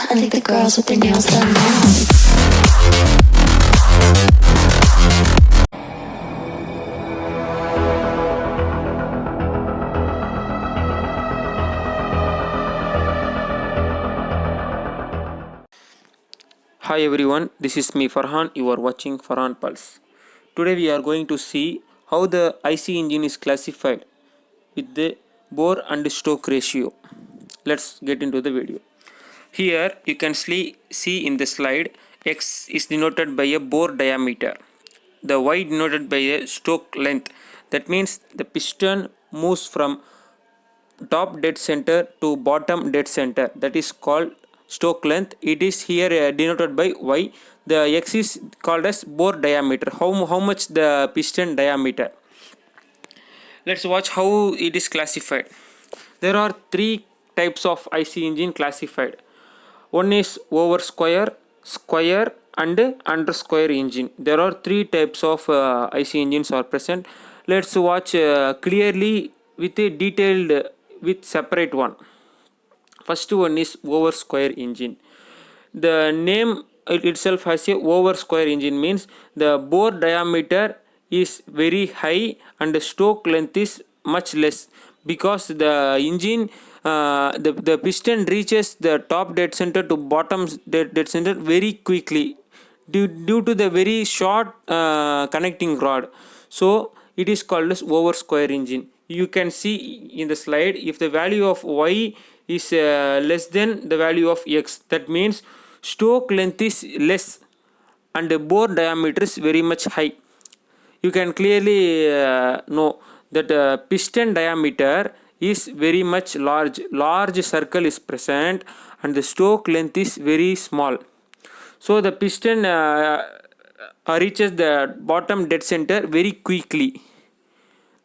I think the girls with their nails done now. Hi everyone, this is me Farhan. You are watching Farhan Pulse. Today we are going to see how the IC engine is classified with the bore and stroke ratio. Let's get into the video. Here you can see in the slide X is denoted by a bore diameter, the Y denoted by a stroke length. That means the piston moves from top dead center to bottom dead center, that is called stroke length. It is here denoted by Y. The X is called as bore diameter, how much the piston diameter. Let's watch how it is classified. There are three types of IC engine classified. One is over square, square and under square engine. There are three types of IC engines are present. Let's watch clearly with a detailed with separate one. First one is over square engine. The name itself has a over square engine, means the bore diameter is very high and the stroke length is much less, because the engine the piston reaches the top dead center to bottom dead center very quickly due to the very short connecting rod. So it is called as over square engine. You can see in the slide, if the value of Y is less than the value of X, that means stroke length is less and the bore diameter is very much high. You can clearly know that piston diameter is very much large circle is present and the stroke length is very small. So the piston reaches the bottom dead center very quickly.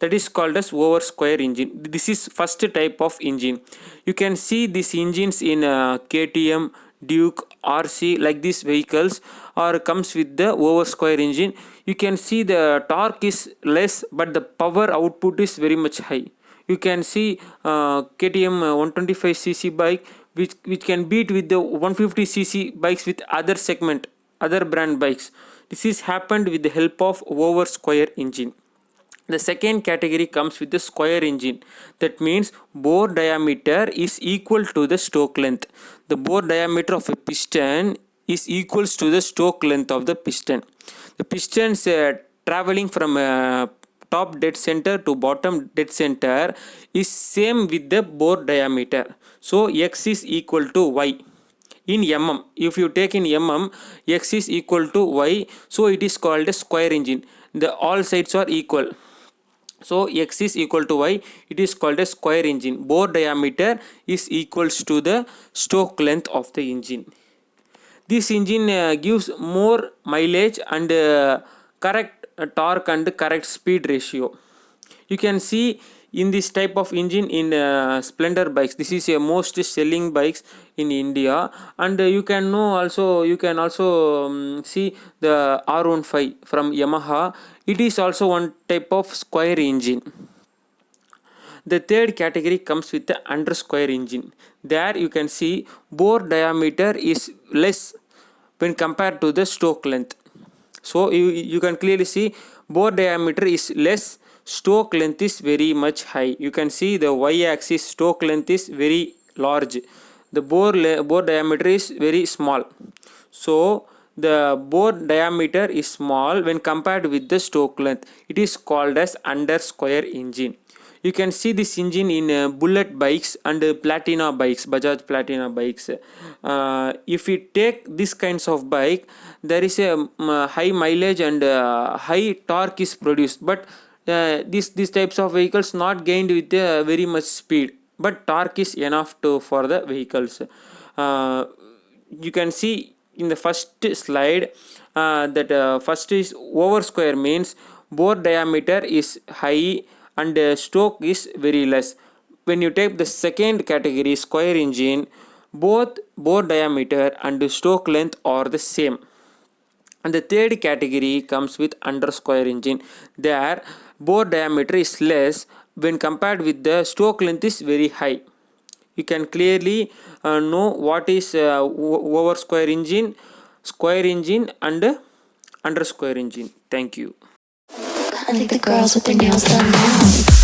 That is called as over square engine. This is first type of engine. You can see these engines in KTM, Duke, RC, like these vehicles or comes with the over square engine. You can see the torque is less but the power output is very much high. You can see KTM 125cc bike which can beat with the 150cc bikes with other segment, other brand bikes. This is happened with the help of over square engine. The second category comes with the square engine. That means bore diameter is equal to the stroke length. The bore diameter of a piston is equals to the stroke length of the piston. The pistons traveling from top dead center to bottom dead center is same with the bore diameter. So X is equal to Y. In mm, if you take in mm, X is equal to Y, so it is called a square engine. The all sides are equal. So X is equal to Y, it is called a square engine. Bore diameter is equals to the stroke length of the engine. This engine gives more mileage and correct torque and correct speed ratio. You can see in this type of engine in Splendor bikes. This is a most selling bikes in India, and you can know also, you can also see the R15 from Yamaha. It is also one type of square engine. The third category comes with the under square engine. There you can see bore diameter is less when compared to the stroke length. So you can clearly see bore diameter is less, stroke length is very much high. You can see the Y axis stroke length is very large. The bore diameter is very small. So the bore diameter is small when compared with the stroke length. It is called as under square engine. You can see this engine in bullet bikes and platina bikes, Bajaj platina bikes. If we take this kinds of bike, there is a high mileage and high torque is produced, but these types of vehicles not gained with very much speed, but torque is enough for the vehicles. You can see in the first slide that first is over square, means bore diameter is high and stroke is very less. When you take the second category, square engine, both bore diameter and stroke length are the same. And the third category comes with under square engine. There bore diameter is less when compared with the stroke length is very high. you can clearly know what is over square engine, square engine and under square engine. Thank you. I think the girls with their nails done now.